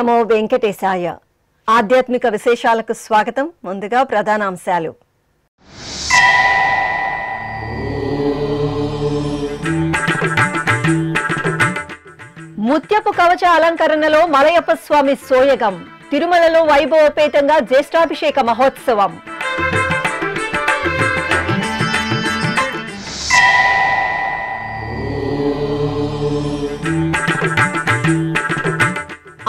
నమో వెంకటేశాయ. ఆధ్యాత్మిక విశేషాలకు స్వాగతం. ముందుగా ప్రధానాంశాలు. ముత్యపు కవచ అలంకరణలో మలయప్ప స్వామి సోయగం. తిరుమలలో వైభవపేతంగా జ్యేష్ఠాభిషేక మహోత్సవం.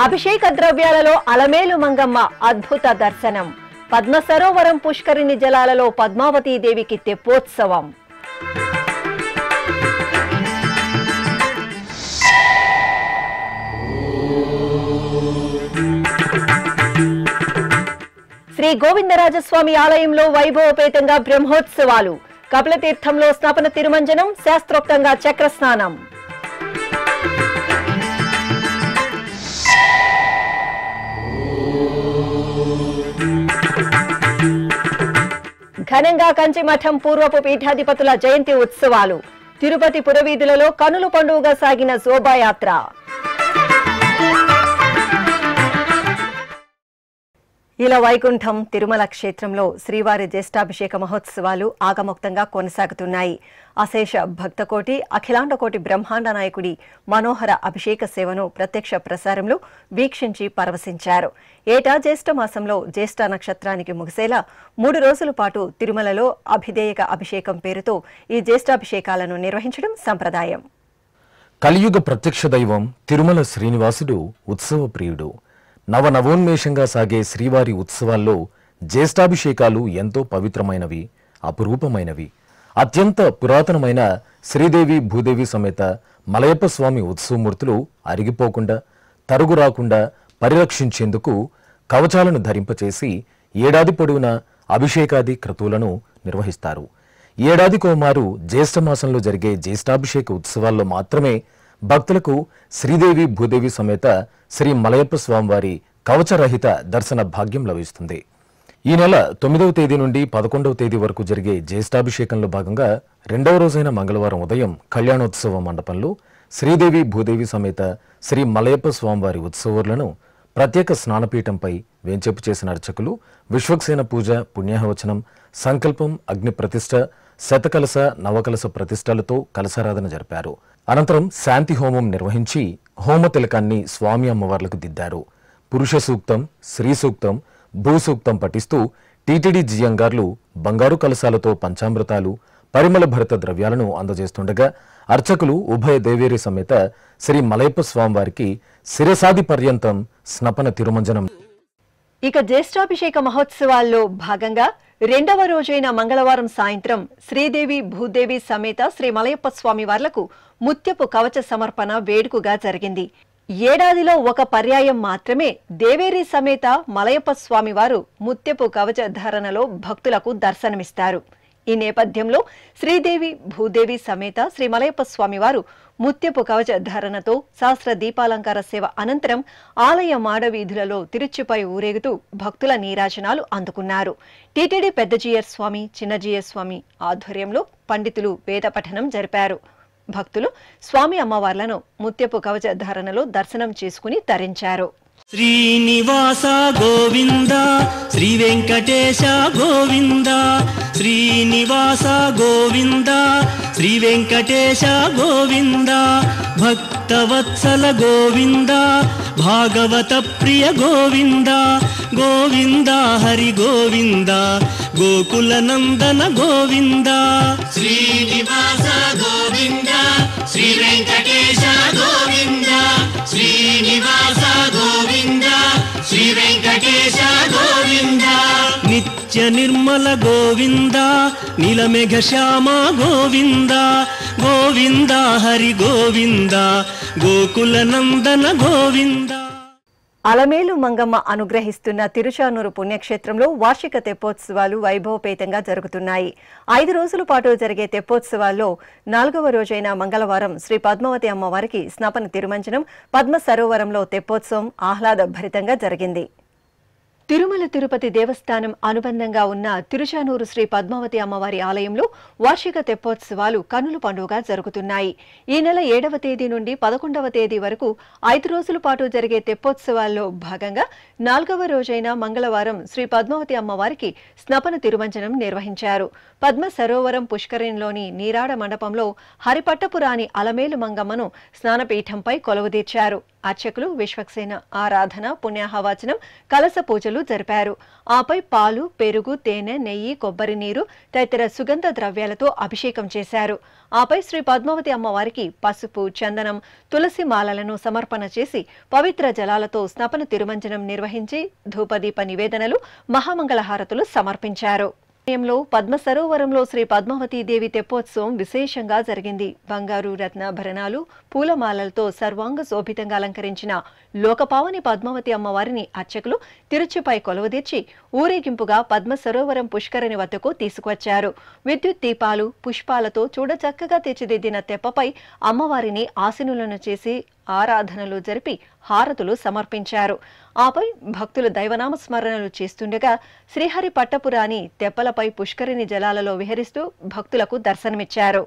అభిషేక ద్రవ్యాలలో అలమేలు మంగమ్మ అద్భుత దర్శనం. పద్మ సరోవరం పుష్కరిణి జలాలలో పద్మావతీ దేవికి తెప్పోత్సవం. శ్రీ గోవిందరాజస్వామి ఆలయంలో వైభవపేతంగా బ్రహ్మోత్సవాలు. కపిలతీర్థంలో స్నాపన తిరుమంజనం, శాస్త్రోక్తంగా చక్రస్నానం. ఘనంగా కంచిమఠం పూర్వపు పీఠాధిపతుల జయంతి ఉత్సవాలు. తిరుపతి పురవీధులలో కనుల పండుగగా సాగిన శోభాయాత్ర. ఇలా వైకుంఠం తిరుమల క్షేత్రంలో శ్రీవారి జ్యేష్ఠాభిషేక మహోత్సవాలు ఆగమోక్తంగా కొనసాగుతున్నాయి. అశేష భక్తకోటి, అఖిలాండకోటి బ్రహ్మాండ నాయకుడి మనోహర అభిషేక సేవను ప్రత్యక్ష ప్రసారంలో వీక్షించి పరవశించారు. ఏటా జ్యేష్ఠ మాసంలో జ్యేష్ఠ నక్షత్రానికి ముగిసేలా 3 రోజుల పాటు తిరుమలలో అభిధేయక అభిషేకం పేరుతో ఈ జ్యేష్ఠాభిషేకాలను నిర్వహించడం సంప్రదాయం. కలియుగ ప్రత్యక్ష దైవం తిరుమల శ్రీనివాసుడు ఉత్సవ ప్రియుడు. నవనవోన్మేషంగా సాగే శ్రీవారి ఉత్సవాల్లో జ్యేష్ఠాభిషేకాలు ఎంతో పవిత్రమైనవి, అపురూపమైనవి. అత్యంత పురాతనమైన శ్రీదేవి భూదేవి సమేత మలయప్ప స్వామి ఉత్సవమూర్తులు అరిగిపోకుండా, తరుగు రాకుండా పరిరక్షించేందుకు కవచాలను ధరింపచేసి ఏడాది పొడవునా అభిషేకాది క్రతువులను నిర్వహిస్తారు. ఏడాదికోమారు జ్యేష్ఠమాసంలో జరిగే జ్యేష్ఠాభిషేక ఉత్సవాల్లో మాత్రమే భక్తులకు శ్రీదేవి భూదేవి సమేత శ్రీ మలయప్ప స్వామివారి కవచరహిత దర్శన భాగ్యం లభిస్తుంది. ఈ నెల 9వ తేదీ నుండి 11వ తేదీ వరకు జరిగే జ్యేష్ఠాభిషేకంలో భాగంగా 2వ రోజైన మంగళవారం ఉదయం కళ్యాణోత్సవ మండపంలో శ్రీదేవి భూదేవి సమేత శ్రీ మలయప్ప స్వామివారి ఉత్సవాలను ప్రత్యేక స్నానపీఠంపై వేంచేపు చేసిన అర్చకులు విశ్వక్సేన పూజ, పుణ్యాహవచనం, సంకల్పం, అగ్ని ప్రతిష్ఠ, శతకలశ, నవకలశ ప్రతిష్టలతో కలశారాధన జరిపారు. అనంతరం శాంతి హోమం నిర్వహించి హోమ తిలకాన్ని స్వామి అమ్మవార్లకు దిద్దారు. పురుష సూక్తం, స్త్రీ సూక్తం, భూసూక్తం పఠిస్తూ టీటీడీ జియంగార్లు బంగారు కలశాలతో పంచామృతాలు, పరిమళ భరిత ద్రవ్యాలను అందజేస్తుండగా అర్చకులు ఉభయ దేవేరి సమేత శ్రీ మలయప్ప స్వామివారికి శిరసాది పర్యంతం స్నపన తిరుమంజనం. ఇక జ్యేష్ఠాభిషేక మహోత్సవాల్లో భాగంగా 2వ రోజైన మంగళవారం సాయంత్రం శ్రీదేవి భూదేవి సమేత శ్రీ మలయప్ప స్వామి వార్లకు ముత్యపు కవచ సమర్పణ వేడుకగా జరిగింది. ఏడాదిలో ఒక పర్యాయం మాత్రమే దేవేరి సమేత మలయప్ప స్వామి వారు ముత్యపు కవచ ధారణలో భక్తులకు దర్శనమిస్తారు. ఈ నేపథ్యంలో శ్రీదేవి భూదేవి సమేత శ్రీ మలయప్ప స్వామి వారు ముత్యపు కవచ ధారణతో శాస్త్ర దీపాలంకార సేవ అనంతరం ఆలయ మాడవీధులలో తిరుచుపై ఊరేగుతూ భక్తుల నీరాజనాలు అందుకున్నారు. టీటీడీ పెద్ద జీయర్ స్వామి, చిన్న జీయర్ స్వామి ఆధ్వర్యంలో పండితులు వేద పఠనం జరిపారు. భక్తులు స్వామి అమ్మవార్లను ముత్యపు కవచ ధారణలో దర్శనం చేసుకుని తరించారు. శ్రీనివాస గోవింద, శ్రీ వెంకటేశ గోవింద, శ్రీనివాస గోవింద, శ్రీ వెంకటేశ గోవింద, భక్తవత్సల గోవింద, భాగవత ప్రియ గోవింద, గోవింద హరి గోవింద, గోకుల నందన గోవింద. శ్రీనివాస గోవింద, శ్రీ వెంకటేశ గోవింద, శ్రీనివాస గోవింద, శ్రీ వెంకటేశ గోవింద. నిత్య నిర్మల గోవింద, నీలమేఘ శ్యామ గోవింద, గోవింద హరి గోవింద, గోకుల నందన గోవింద. అలమేలు మంగమ్మ అనుగ్రహిస్తున్న తిరుచానూరు పుణ్యక్షేత్రంలో వార్షిక తెప్పోత్సవాలు వైభవపేతంగా జరుగుతున్నాయి. 5 రోజుల పాటు జరిగే తెప్పోత్సవాల్లో 4వ రోజైన మంగళవారం శ్రీ పద్మావతి అమ్మవారికి స్నపన తిరుమంజనం, పద్మ సరోవరంలో తెప్పోత్సవం ఆహ్లాద భరితంగా జరిగింది. తిరుమల తిరుపతి దేవస్థానం అనుబంధంగా ఉన్న తిరుచానూరు శ్రీ పద్మావతి అమ్మవారి ఆలయంలో వార్షిక తెప్పోత్సవాలు కన్నుల పండుగగా జరుగుతున్నాయి. ఈ నెల 7వ తేదీ నుండి 11వ తేదీ వరకు 5 రోజుల పాటు జరిగే తెప్పోత్సవాల్లో భాగంగా 4వ రోజైన మంగళవారం శ్రీ పద్మావతి అమ్మవారికి స్నపన తిరుమంజనం నిర్వహించారు. పద్మ సరోవరం పుష్కరిణిలోని నీరాడ మండపంలో హరిపట్టపురాణి అలమేలు మంగమ్మను స్నానపీఠంపై కొలువుదీర్చారు. అర్చకులు విశ్వక్సేన ఆరాధన, పుణ్యాహవాచనం, కలస పూజలు జరిపారు. ఆపై పాలు, పెరుగు, తేనె, నెయ్యి, కొబ్బరి నీరు తదితర సుగంధ ద్రవ్యాలతో అభిషేకం చేశారు. ఆపై శ్రీ పద్మావతి అమ్మవారికి పసుపు, చందనం, తులసి మాలలను సమర్పణ చేసి పవిత్ర జలాలతో స్నపన తిరుమంజనం నిర్వహించి ధూపదీప నివేదనలు, మహామంగళహారతులు సమర్పించారు. సమయంలో పద్మ సరోవరంలో శ్రీ పద్మావతీదేవి తెప్పోత్సవం విశేషంగా జరిగింది. బంగారు రత్నాభరణాలు, పూలమాలలతో సర్వాంగ శోభితంగా అలంకరించిన లోకపావని పద్మావతి అమ్మవారిని అర్చకులు తిరుచిపై కొలువుదీర్చి ఊరేగింపుగా పద్మ సరోవరం పుష్కరిణి వద్దకు తీసుకువచ్చారు. విద్యుత్ దీపాలు, పుష్పాలతో చూడచక్కగా తీర్చిదిద్దిన తెప్పపై అమ్మవారిని ఆసీనులను చేసి ఆరాధనలు జరిపి హారతులు సమర్పించారు. ఆపై భక్తులు దైవనామ స్మరణలు చేస్తుండగా శ్రీహరి పట్టపురాణి తెప్పలపై పుష్కరిణి జలాలలో విహరిస్తూ భక్తులకు దర్శనమిచ్చారు.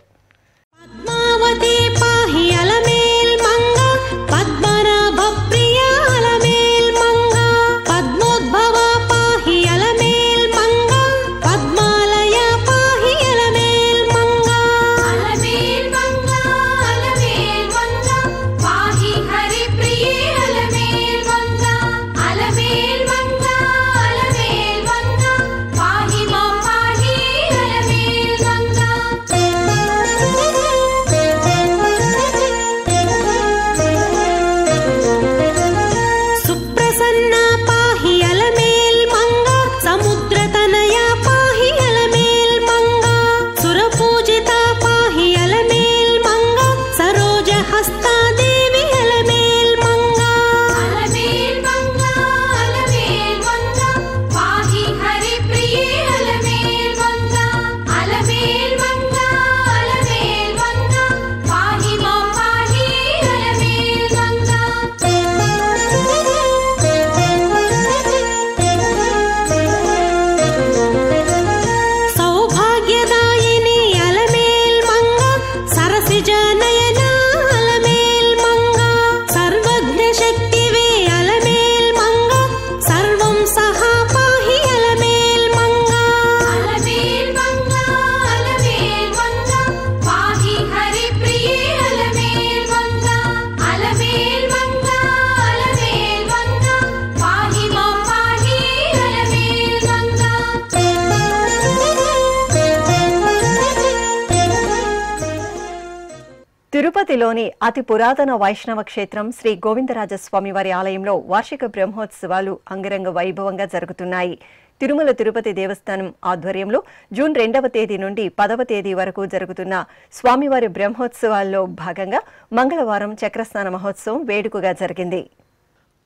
తిరుపతిలోని అతి పురాతన వైష్ణవ క్షేత్రం శ్రీ గోవిందరాజస్వామి వారి ఆలయంలో వార్షిక బ్రహ్మోత్సవాలు అంగరంగ వైభవంగా జరుగుతున్నాయి. తిరుమల తిరుపతి దేవస్థానం ఆధ్వర్యంలో జూన్ 2వ తేదీ నుండి 10వ తేదీ వరకు జరుగుతున్న స్వామివారి బ్రహ్మోత్సవాల్లో భాగంగా మంగళవారం చక్రస్నాన మహోత్సవం వేడుకగా జరిగింది.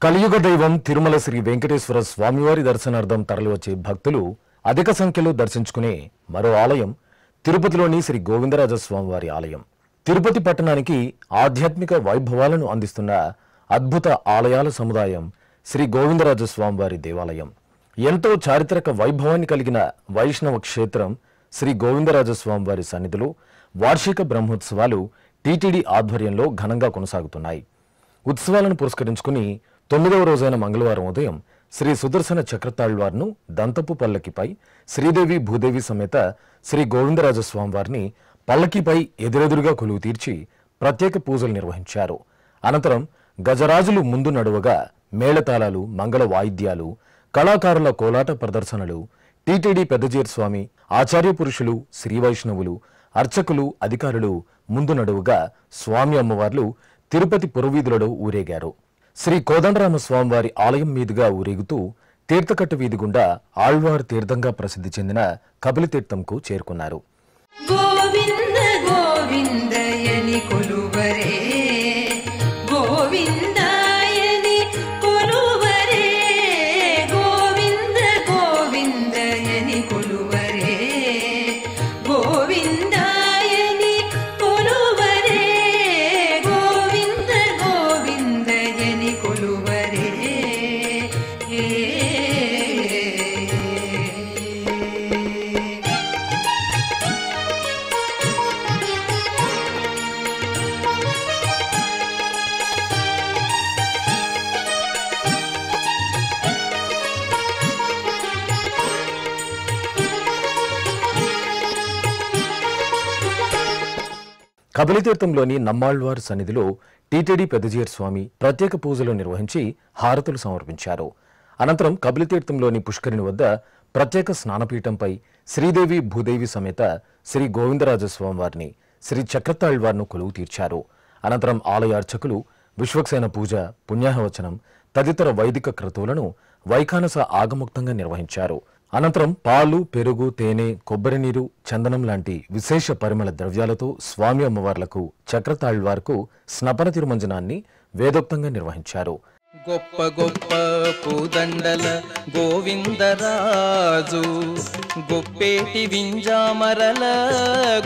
కలియుగ దైవం తిరుమల శ్రీ వెంకటేశ్వర స్వామివారి దర్శనార్థం తరలివచ్చే భక్తులు అధిక సంఖ్యలో దర్శించుకునే మరో ఆలయం తిరుపతిలోని శ్రీ గోవిందరాజస్వామివారి ఆలయం. తిరుపతి పట్టణానికి ఆధ్యాత్మిక వైభవాలను అందిస్తున్న అద్భుత ఆలయాల సముదాయం శ్రీ గోవిందరాజస్వామివారి దేవాలయం. ఎంతో చారిత్రక వైభవాన్ని కలిగిన వైష్ణవ క్షేత్రం శ్రీ గోవిందరాజస్వామివారి సన్నిధిలో వార్షిక బ్రహ్మోత్సవాలు టీటీడీ ఆధ్వర్యంలో ఘనంగా కొనసాగుతున్నాయి. ఉత్సవాలను పురస్కరించుకుని 9వ రోజైన మంగళవారం ఉదయం శ్రీ సుదర్శన చక్రతాళ్వార్ను దంతపు పల్లకిపై శ్రీదేవి భూదేవి సమేత శ్రీ గోవిందరాజస్వామివారిని పల్లకిపై ఎదురెదురుగా కొలువు తీర్చి ప్రత్యేక పూజలు నిర్వహించారు. అనంతరం గజరాజులు ముందు నడువగా మేళతాళాలు, మంగళ వాయిద్యాలు, కళాకారుల కోలాట ప్రదర్శనలు, టీటీడీ పెద్దజీర్ స్వామి, ఆచార్య పురుషులు, శ్రీ వైష్ణవులు, అర్చకులు, అధికారులు ముందు నడువుగా స్వామి అమ్మవార్లు తిరుపతి పురవీధులలో ఊరేగారు. శ్రీ కోదండరామ స్వామివారి ఆలయం మీదుగా ఊరేగుతూ తీర్థకట్టు వీధి గుండా ఆళ్వార్ తీర్థంగా ప్రసిద్ధి చెందిన కపిలతీర్థంకు చేరుకున్నారు. గోవింద గోవిందయని కొలువరే, గోవిందాయని కొలువరే, గోవింద గోవిందయని కొలువరే, గోవిందాయని కొలువరే, గోవింద గోవిందయని కొలువరే. కబలితీర్థంలోని నమ్మాళ్వార్ సన్నిధిలో టీటీడీ పెద్దజీయర్ స్వామి ప్రత్యేక పూజలు నిర్వహించి హారతులు సమర్పించారు. అనంతరం కబలితీర్థంలోని పుష్కరిణి వద్ద ప్రత్యేక స్నానపీఠంపై శ్రీదేవి భూదేవి సమేత శ్రీ గోవిందరాజస్వామి వారిని శ్రీ చక్రతాళ్వార్ను కొలువు తీర్చారు. అనంతరం ఆలయ అర్చకులు విశ్వక్సేన పూజ, పుణ్యాహవచనం తదితర వైదిక క్రతువులను వైఖానస ఆగముక్తంగా నిర్వహించారు. అనంతరం పాలు, పెరుగు, తేనె, కొబ్బరి నీరు, చందనం లాంటి విశేష పరిమళ ద్రవ్యాలతో స్వామి అమ్మవార్లకు చక్రతాళ్వార్కు స్నపన తిరుమంజనాన్ని వేదోక్తంగా నిర్వహించారు. గొప్ప గొప్ప పూదండల గోవిందరాజు, గొప్పేటి వింజామరల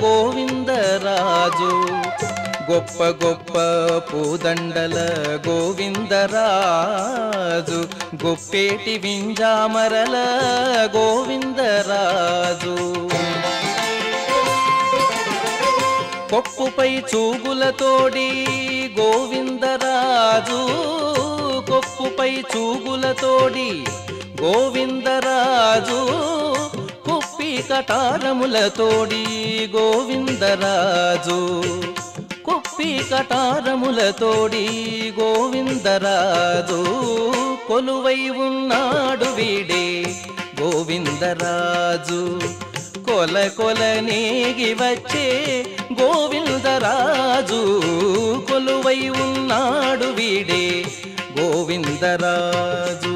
గోవిందరాజు, గొప్ప గొప్ప పూదండల గోవిందరాజు, గొప్పేటి వింజామరల గోవిందరాజు, కొప్పుపై చూగులతోడి గోవిందరాజు, కొప్పుపై చూగులతోడి గోవిందరాజు, కుప్పి కటారములతోడి గోవిందరాజు, కుప్పి కటారములతోడి గోవిందరాజు, కొలువై ఉన్నాడు వీడే గోవిందరాజు, కొల కొల నేగి వచ్చే గోవిందరాజు, కొలువై ఉన్నాడు వీడే గోవిందరాజు.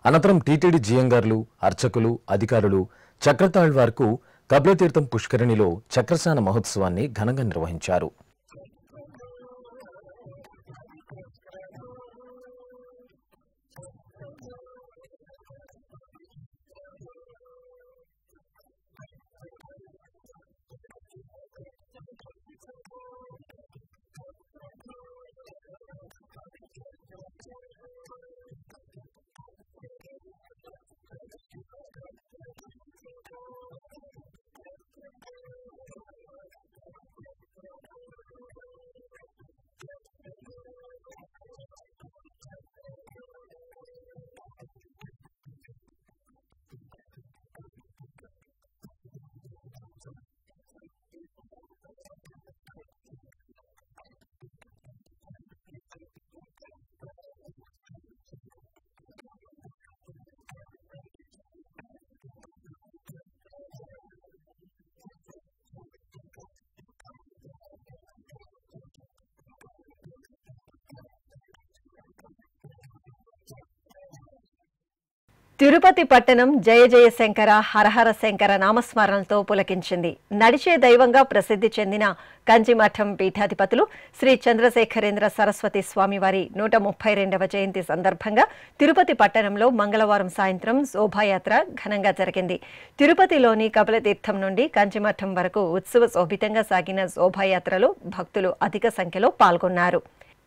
అనంతరం టీటీడీ జియంగార్లు, అర్చకులు, అధికారులు చక్రతాళ్వార్కు కబలితీర్థం పుష్కరిణిలో చక్రస్నాన మహోత్సవాన్ని ఘనంగా నిర్వహించారు. తిరుపతి పట్టణం జయ జయ శంకర హరహర శంకర నామస్మరణలతో పులకించింది. నడిచే దైవంగా ప్రసిద్ధి చెందిన కంచిమఠం పీఠాధిపతులు శ్రీ చంద్రశేఖరేంద్ర సరస్వతి స్వామివారి 132వ జయంతి సందర్భంగా తిరుపతి పట్టణంలో మంగళవారం సాయంత్రం శోభాయాత్ర ఘనంగా జరిగింది. తిరుపతిలోని కపిలతీర్థం నుండి కంచిమఠం వరకు ఉత్సవ శోభితంగా సాగిన శోభాయాత్రలో భక్తులు అధిక సంఖ్యలో పాల్గొన్నారు.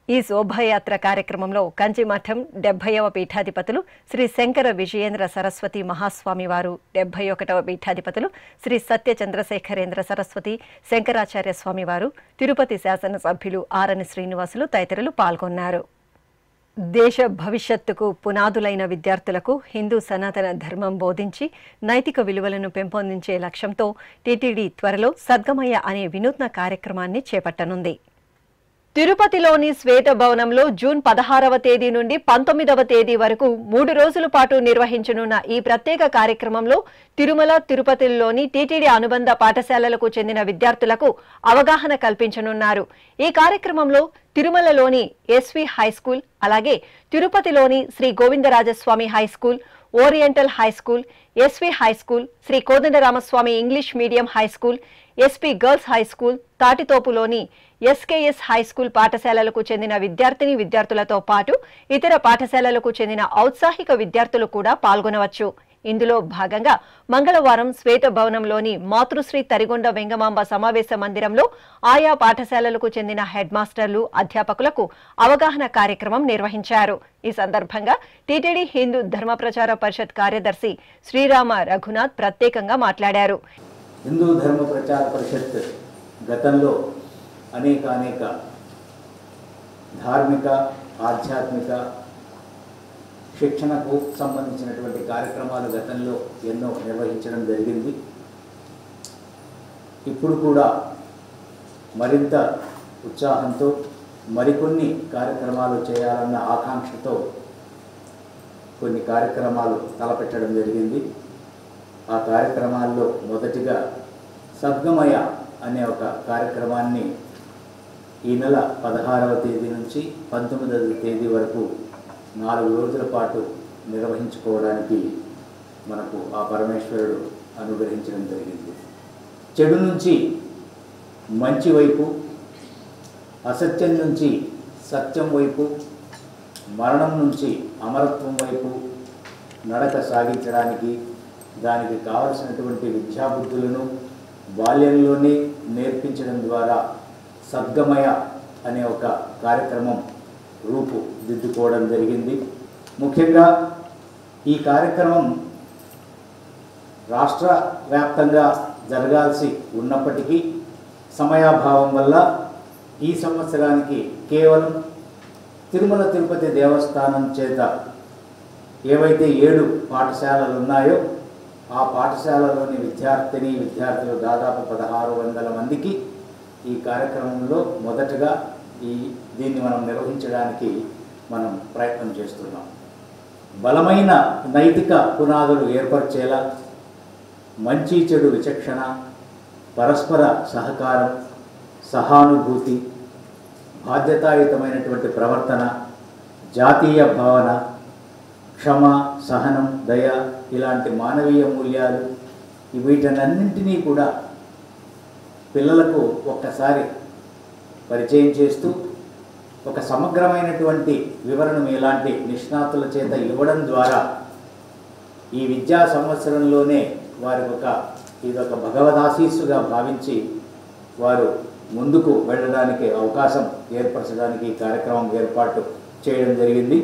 ఈ శోభాయాత్ర కార్యక్రమంలో కంచిమఠం 70వ పీఠాధిపతులు శ్రీ శంకర విజయేంద్ర సరస్వతి మహాస్వామి వారు, 71వ పీఠాధిపతులు శ్రీ సత్య చంద్రశేఖరేంద్ర సరస్వతి శంకరాచార్య స్వామి వారు, తిరుపతి శాసనసభ్యులు ఆరని శ్రీనివాసులు తదితరులు పాల్గొన్నారు. దేశ భవిష్యత్తుకు పునాదులైన విద్యార్థులకు హిందూ సనాతన ధర్మం బోధించి నైతిక విలువలను పెంపొందించే లక్ష్యంతో టీటీడీ త్వరలో సద్గమయ్య అనే వినూత్న కార్యక్రమాన్ని చేపట్టనుంది. తిరుపతిలోని శ్వేత భవనంలో జూన్ 16వ తేదీ నుండి 19వ తేదీ వరకు 3 రోజుల పాటు నిర్వహించనున్న ఈ ప్రత్యేక కార్యక్రమంలో తిరుమల, తిరుపతిలోని టీటీడీ అనుబంధ పాఠశాలలకు చెందిన విద్యార్థులకు అవగాహన కల్పించనున్నారు. ఈ కార్యక్రమంలో తిరుమలలోని ఎస్వి హైస్కూల్, అలాగే తిరుపతిలోని Sri Govindarajaswamy high school, oriental high school, SV high school, Sri Kodandaramaswamy English medium high school, SP girls high school, తాటితోపులోని ఎస్కేఎస్ హైస్కూల్ పాఠశాలలకు చెందిన విద్యార్థులతో పాటు ఇతర పాఠశాలలకు చెందిన ఔత్సాహిక విద్యార్థులు కూడా పాల్గొనవచ్చు. ఇందులో భాగంగా మంగళవారం శ్వేత భవనంలోని మాతృశ్రీ తరిగొండ వెంగమాంబ సమావేశ మందిరంలో ఆయా పాఠశాలలకు చెందిన హెడ్ మాస్టర్లు, అధ్యాపకులకు అవగాహన కార్యక్రమం నిర్వహించారు. ఈ సందర్భంగా టీటీడీ హిందూ ధర్మ ప్రచార పరిషత్ కార్యదర్శి శ్రీరామ రఘునాథ్ ప్రత్యేకంగా మాట్లాడారు. హిందూ ధర్మ ప్రచార పరిషత్ గతంలో అనేక ధార్మిక, ఆధ్యాత్మిక శిక్షణకు సంబంధించినటువంటి కార్యక్రమాలు గతంలో ఎన్నో నిర్వహించడం జరిగింది. ఇప్పుడు కూడా మరింత ఉత్సాహంతో మరికొన్ని కార్యక్రమాలు చేయాలన్న ఆకాంక్షతో కొన్ని కార్యక్రమాలు తలపెట్టడం జరిగింది. ఆ కార్యక్రమాల్లో మొదటిగా సద్గమయ అనే ఒక కార్యక్రమాన్ని ఈ నెల 16వ తేదీ నుంచి 19వ తేదీ వరకు 4 రోజుల పాటు నిర్వహించుకోవడానికి మనకు ఆ పరమేశ్వరుడు అనుగ్రహించడం జరిగింది. చెడు నుంచి మంచి వైపు, అసత్యం నుంచి సత్యం వైపు, మరణం నుంచి అమరత్వం వైపు నడక సాగించడానికి దానికి కావలసినటువంటి విద్యాబుద్ధులను బాల్యంలోనే నేర్పించడం ద్వారా సద్గమయ అనే ఒక కార్యక్రమం రూపుదిద్దుకోవడం జరిగింది. ముఖ్యంగా ఈ కార్యక్రమం రాష్ట్ర వ్యాప్తంగా జరగాల్సి ఉన్నప్పటికీ సమయాభావం వల్ల ఈ సంవత్సరానికి కేవలం తిరుమల తిరుపతి దేవస్థానం చేత ఏవైతే 7 పాఠశాలలు ఉన్నాయో ఆ పాఠశాలలోని విద్యార్థులు దాదాపు 1600 మందికి ఈ కార్యక్రమంలో మొదటగా దీన్ని మనం నిర్వహించడానికి మనం ప్రయత్నం చేస్తున్నాం. బలమైన నైతిక పునాదులు ఏర్పరిచేలా మంచి చెడు విచక్షణ, పరస్పర సహకారం, సహానుభూతి, బాధ్యతాయుతమైనటువంటి ప్రవర్తన, జాతీయ భావన, క్షమ, సహనం, దయ ఇలాంటి మానవీయ మూల్యాలు వీటన్నింటినీ కూడా పిల్లలకు ఒక్కసారి పరిచయం చేస్తూ ఒక సమగ్రమైనటువంటి వివరణను ఇలాంటి నిష్ణాతుల చేత ఇవ్వడం ద్వారా ఈ విద్యా సంవత్సరంలోనే వారికి ఇదొక భగవదాశీస్సుగా భావించి వారు ముందుకు వెళ్ళడానికి అవకాశం ఏర్పరచడానికి ఈ కార్యక్రమం ఏర్పాటు చేయడం జరిగింది.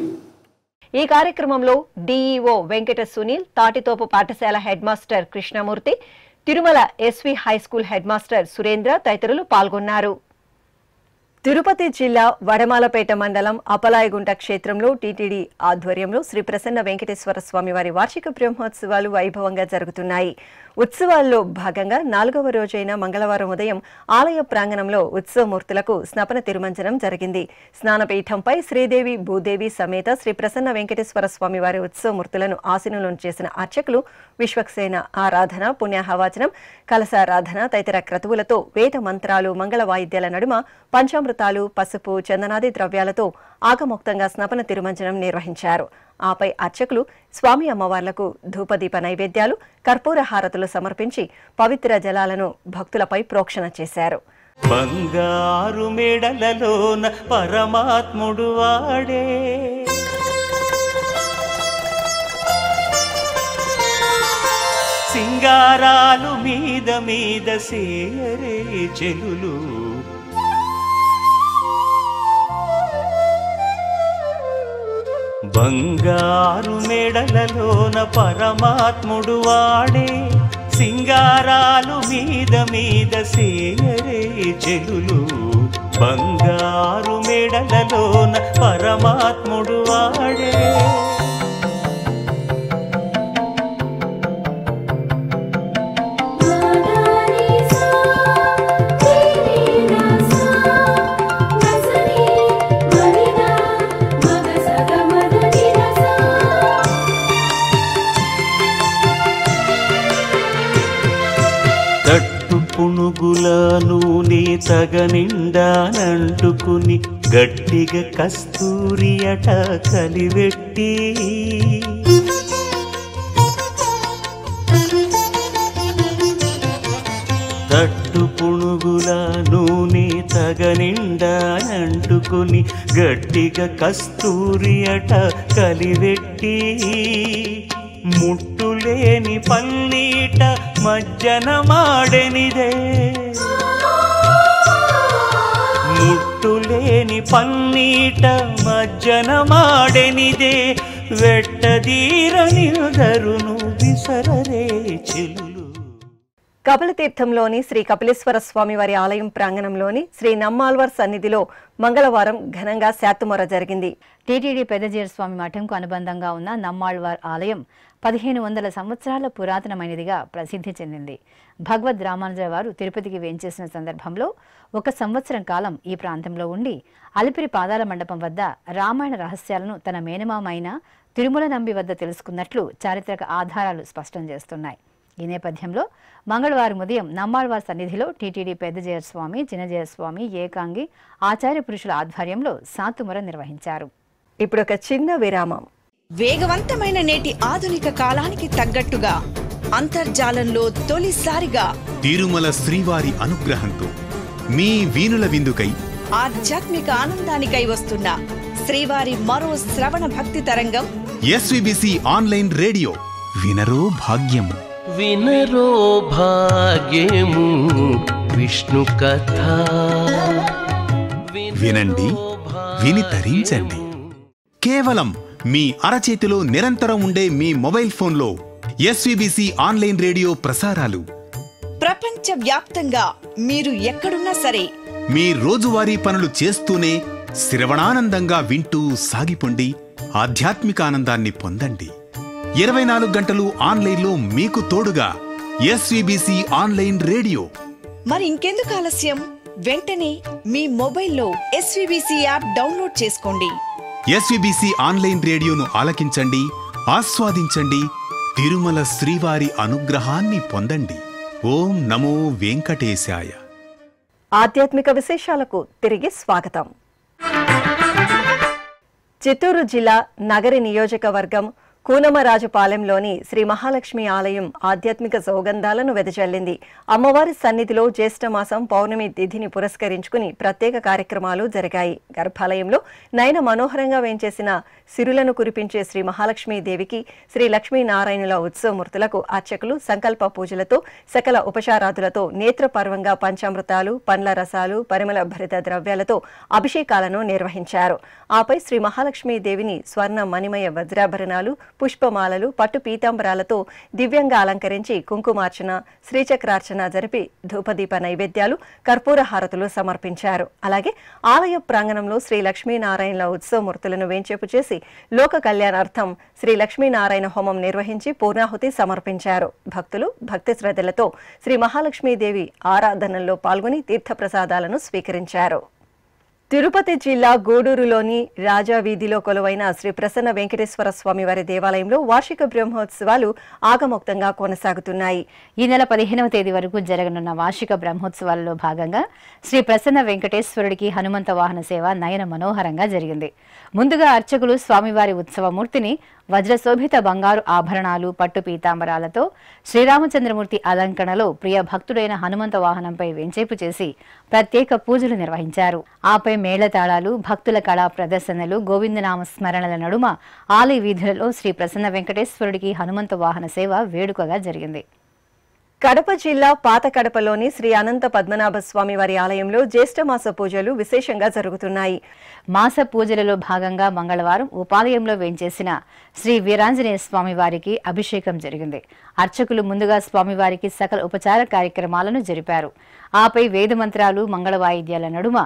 ఈ కార్యక్రమంలో డిఈఓ వెంకట సునీల్, తాటితోపు పాఠశాల head master Krishnamurthy, Tirumala SV high school head master Surendra తదితరులు పాల్గొన్నారు. తిరుపతి జిల్లా వడమాలపేట మండలం అపలాయగుంట క్షేత్రంలో టీటీడీ ఆధ్వర్యంలో శ్రీ ప్రసన్న వెంకటేశ్వర స్వామి వారి వార్షిక బ్రహ్మోత్సవాలు వైభవంగా జరుగుతున్నాయి. ఉత్సవాల్లో భాగంగా 4వ రోజైన మంగళవారం ఉదయం ఆలయ ప్రాంగణంలో ఉత్సవమూర్తులకు స్నపన తిరుమంజనం జరిగింది. స్నానపీఠంపై శ్రీదేవి భూదేవి సమేత శ్రీ ప్రసన్న వెంకటేశ్వర స్వామి వారి ఉత్సవమూర్తులను ఆసీనులను చేసిన అర్చకులు విశ్వక్సేన ఆరాధన, పుణ్యాహవాచనం, కలశారాధన తదితర క్రతువులతో వేద మంత్రాలు, మంగళ వాయిద్యాల నడుమ పంచామృతాలు, పసుపు, చందనాది ద్రవ్యాలతో ఆగమోక్తంగా స్నపన తిరుమంజనం నిర్వహించారు. ఆపై అర్చకులు స్వామి అమ్మవార్లకు ధూపదీప నైవేద్యాలు, కర్పూర హారతులు సమర్పించి పవిత్ర జలాలను భక్తులపై ప్రోక్షణ చేశారు. బంగారు మెడలలోన పరమాత్ముడు వాడే, సింగారాలు మీద మీద సేయరే చెలులు, బంగారు మెడలలోన పరమాత్ముడు వాడే, సింగారాలు మీద మీద సేయరే చెలులు, బంగారు మెడలలోన పరమాత్ముడు వాడే. పుణుగుల నూనె తగనిండానంటుకుని గట్టిగా కస్తూరి అట కలివెట్టి, తట్టు పుణుగుల నూనె తగనిండానంటుకుని గట్టిగా కస్తూరి అట కలివెట్టి, ముట్టులేని పన్నీట మజ్జన మాడెనిదే, ముట్టులేని పన్నీట మజ్జన మాడెనిదే, వెట్టదీర నిరుదరును విసరరే చెలులు. కపిలతీర్థంలోని శ్రీ కపిలేశ్వర స్వామివారి ఆలయం ప్రాంగణంలోని శ్రీ నమ్మాళ్వార్ సన్నిధిలో మంగళవారం ఘనంగా శాతుమొర జరిగింది. టీటీడీ పెద్దజీయర్ స్వామి మఠంకు అనుబంధంగా ఉన్న నమ్మాళ్వార్ ఆలయం 1500 సంవత్సరాల పురాతనమైనదిగా ప్రసిద్ధి చెందింది. భగవద్ రామానుజ వారు తిరుపతికి వేంచేసిన సందర్భంలో 1 సంవత్సరం కాలం ఈ ప్రాంతంలో ఉండి అలిపిరి పాదాల మండపం వద్ద రామాయణ రహస్యాలను తన మేనమామైన తిరుమల నంబి వద్ద తెలుసుకున్నట్లు చారిత్రక ఆధారాలు స్పష్టం చేస్తున్నాయి. ఈ నేపథ్యంలో మంగళవారం ఉదయం నమ్మాళ్వార్ సన్నిధిలో టీటీడీ పెద్దజీయర్ స్వామి, చిన్నజీయర్ స్వామి, ఏకాంగి ఆచార్య పురుషుల ఆధ్వర్యంలో శాతుమొర నిర్వహించారు. ఇప్పుడు ఒక చిన్న విరామం. వేగవంతమైన నేటి ఆధునిక కాలానికి తగ్గట్టుగా అంతర్జాలంలో తొలిసారిగా తిరుమల శ్రీవారి అనుగ్రహంతో మీ వీణుల విందుకై ఆధ్యాత్మిక ఆనందానికై వస్తున్న శ్రీవారి మరో శ్రవణ భక్తి తరంగం ఎస్విబిసి ఆన్లైన్ రేడియో. వినరో భాగ్యము, వినరో భాగ్యము విష్ణు కథ. వినండి, విని తరించండి. కేవలం మీ అరచేతిలో నిరంతరం ఉండే మీ మొబైల్ ఫోన్లో ఎస్విబిసి ఆన్లైన్ రేడియో ప్రసారాలు ప్రపంచ వ్యాప్తంగా మీరు ఎక్కడున్నా సరే మీ రోజువారీ పనులు చేస్తూనే శ్రవణానందంగా వింటూ సాగిపోండి. ఆధ్యాత్మిక ఆనందాన్ని పొందండి. 24 గంటలు ఆన్లైన్లో మీకు తోడుగా ఎస్విబిసి ఆన్లైన్ రేడియో. మరి ఇంకెందుకు ఆలస్యం? వెంటనే మీ మొబైల్లో ఎస్విబిసి యాప్ డౌన్లోడ్ చేసుకోండి. ఎస్విబిసి ఆన్లైన్ రేడియోను ఆలకించండి, ఆస్వాదించండి. తిరుమల శ్రీవారి అనుగ్రహాన్ని పొందండి. ఓం నమో వెంకటేశాయ. ఆధ్యాత్మిక విశేషాలకు తిరిగి స్వాగతం. చిత్తూరు జిల్లా నగరి నియోజకవర్గం కూనమరాజుపాలెంలోని శ్రీ మహాలక్ష్మి ఆలయం ఆధ్యాత్మిక సౌగంధాలను వెదజల్లింది. అమ్మవారి సన్నిధిలో జ్యేష్ఠమాసం పౌర్ణమి తిథిని పురస్కరించుకుని ప్రత్యేక కార్యక్రమాలు జరిగాయి. గర్భాలయంలో నయన మనోహరంగా వేంచేసిన సిరులను కురిపించే శ్రీ మహాలక్ష్మీదేవికి శ్రీ లక్ష్మీనారాయణుల ఉత్సవమూర్తులకు అర్చకులు సంకల్ప పూజలతో సకల ఉపచారాదులతో నేత్రపర్వంగా పంచామృతాలు, పండ్ల రసాలు, పరిమళ భరిత ద్రవ్యాలతో అభిషేకాలను నిర్వహించారు. ఆపై శ్రీ మహాలక్ష్మీదేవిని స్వర్ణ మణిమయ వజ్రాభరణాలు, పుష్పమాలలు, పట్టు పీతాంబరాలతో దివ్యంగా అలంకరించి కుంకుమార్చన, శ్రీచక్రార్చన జరిపి ధూపదీప నైవేద్యాలు, కర్పూర హారతులు సమర్పించారు. అలాగే ఆలయ ప్రాంగణంలో శ్రీ లక్ష్మీనారాయణల ఉత్సవమూర్తులను వేంచేపు చేసి లోక కళ్యాణార్థం శ్రీ లక్ష్మీనారాయణ హోమం నిర్వహించి పూర్ణాహుతి సమర్పించారు. భక్తులు భక్తి శ్రద్ధలతో శ్రీ మహాలక్ష్మీదేవి ఆరాధనల్లో పాల్గొని తీర్థప్రసాదాలను స్వీకరించారు. తిరుపతి జిల్లా గూడూరులోని రాజా వీధిలో కొలువైన శ్రీ ప్రసన్న వెంకటేశ్వర స్వామివారి దేవాలయంలో వార్షిక బ్రహ్మోత్సవాలు ఆగమోక్తంగా కొనసాగుతున్నాయి. ఈ నెల 15వ తేదీ వరకు జరగనున్న వార్షిక బ్రహ్మోత్సవాలలో భాగంగా శ్రీ ప్రసన్న వెంకటేశ్వరుడికి హనుమంత వాహన సేవ నయన మనోహరంగా జరిగింది. ముందుగా అర్చకులు స్వామివారి ఉత్సవమూర్తిని వజ్రశోభిత బంగారు ఆభరణాలు, పట్టు పీతాంబరాలతో శ్రీరామచంద్రమూర్తి అలంకరణలో ప్రియ భక్తుడైన హనుమంత వాహనంపై వెంచేపు చేసి ప్రత్యేక పూజలు నిర్వహించారు. ఆపై మేళతాళాలు, భక్తుల కళా ప్రదర్శనలు, గోవిందనామ స్మరణల నడుమ ఆలయ వీధులలో శ్రీ ప్రసన్న వెంకటేశ్వరుడికి హనుమంత వాహన సేవ వేడుకగా జరిగింది. కడప జిల్లా పాత కడపలోని శ్రీ అనంత పద్మనాభ స్వామి వారి ఆలయంలో జ్యేష్ఠమాస పూజలు విశేషంగా జరుగుతున్నాయి. మాస పూజలలో భాగంగా మంగళవారం ఉపాలయంలో వేంచేసిన శ్రీ వీరాంజనేయ స్వామి వారికి అభిషేకం జరిగింది. అర్చకులు ముందుగా స్వామివారికి సకల ఉపచార కార్యక్రమాలను జరిపారు. ఆపై వేదమంత్రాలు, మంగళ వాయిద్యాల నడుమ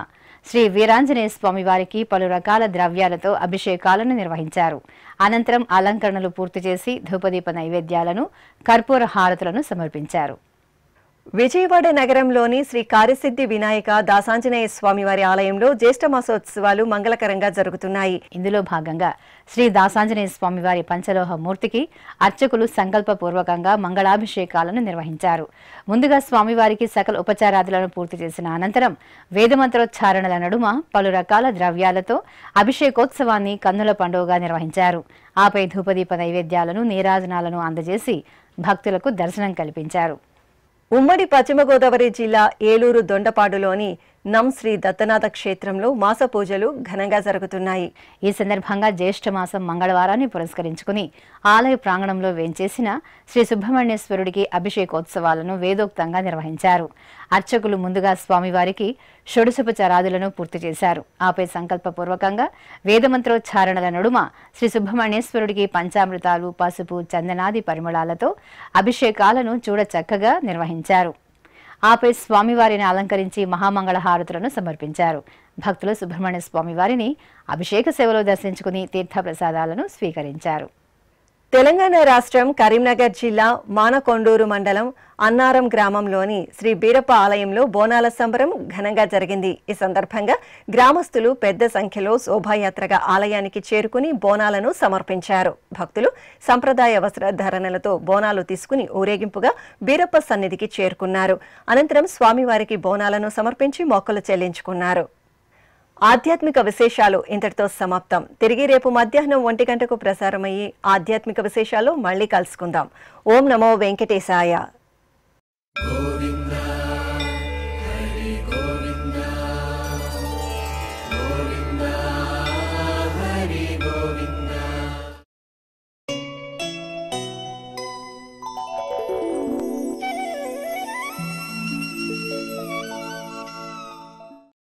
శ్రీ వీరాంజనేయ స్వామి వారికి పలు రకాల ద్రవ్యాలతో అభిషేకాలను నిర్వహించారు. అనంతరం అలంకరణలు పూర్తి చేసి ధూపదీప నైవేద్యాలను, కర్పూర హారతులను సమర్పించారు. విజయవాడ నగరంలోని శ్రీ కార్యసిద్ధి వినాయక దాసాంజనేయ స్వామివారి ఆలయంలో జ్యేష్ఠమాసోత్సవాలు మంగళకరంగా జరుగుతున్నాయి. ఇందులో భాగంగా శ్రీ దాసాంజనేయ స్వామివారి పంచలోహ మూర్తికి అర్చకులు సంకల్పపూర్వకంగా మంగళాభిషేకాలను నిర్వహించారు. ముందుగా స్వామివారికి సకల ఉపచారాదులను పూర్తి చేసిన అనంతరం వేదమంత్రోచ్చారణల నడుమ పలు రకాల ద్రవ్యాలతో అభిషేకోత్సవాన్ని కన్నుల పండుగగా నిర్వహించారు. ఆపై ధూపదీప నైవేద్యాలను, నీరాజనాలను అందజేసి భక్తులకు దర్శనం కల్పించారు. ఉమ్మడి పశ్చిమ గోదావరి జిల్లా ఏలూరు దొండపాడులోని నం శ్రీ దత్తనాథ క్షేత్రంలో మాస పూజలు ఘనంగా జరుగుతున్నాయి. ఈ సందర్భంగా జ్యేష్ఠ మాసం మంగళవారాన్ని పురస్కరించుకుని ఆలయ ప్రాంగణంలో వేంచేసిన శ్రీ సుబ్రహ్మణ్యేశ్వరుడికి అభిషేకోత్సవాలను వేదోక్తంగా నిర్వహించారు. అర్చకులు ముందుగా స్వామివారికి షోడశోపచారాదులను పూర్తి చేశారు. ఆపై సంకల్పపూర్వకంగా వేదమంత్రోచ్చారణల నడుమ శ్రీ సుబ్రహ్మణ్యేశ్వరుడికి పంచామృతాలు, పసుపు, చందనాది పరిమళాలతో అభిషేకాలను చూడచక్కగా నిర్వహించారు. ఆపై స్వామివారిని అలంకరించి మహామంగళహారతులను సమర్పించారు. భక్తులు సుబ్రహ్మణ్య స్వామివారిని అభిషేక సేవలో దర్శించుకుని తీర్థప్రసాదాలను స్వీకరించారు. తెలంగాణ రాష్ట్రం కరీంనగర్ జిల్లా మానకొండూరు మండలం అన్నారం గ్రామంలోని శ్రీ బీరప్ప ఆలయంలో బోనాల సంబరం ఘనంగా జరిగింది. ఈ సందర్భంగా గ్రామస్తులు పెద్ద సంఖ్యలో శోభాయాత్రగా ఆలయానికి చేరుకుని బోనాలను సమర్పించారు. భక్తులు సంప్రదాయ వస్త్రధారణలతో బోనాలు తీసుకుని ఊరేగింపుగా బీరప్ప సన్నిధికి చేరుకున్నారు. అనంతరం స్వామివారికి బోనాలను సమర్పించి మొక్కులు చెల్లించుకున్నారు. ఆధ్యాత్మిక విశేషాలు ఇంతటితో సమాప్తం. తిరిగి రేపు మధ్యాహ్నం 1 గంటకు ప్రసారమయ్యే ఆధ్యాత్మిక విశేషాలు మళ్ళీ కలుసుకుందాం. ఓం నమో వెంకటేశాయ.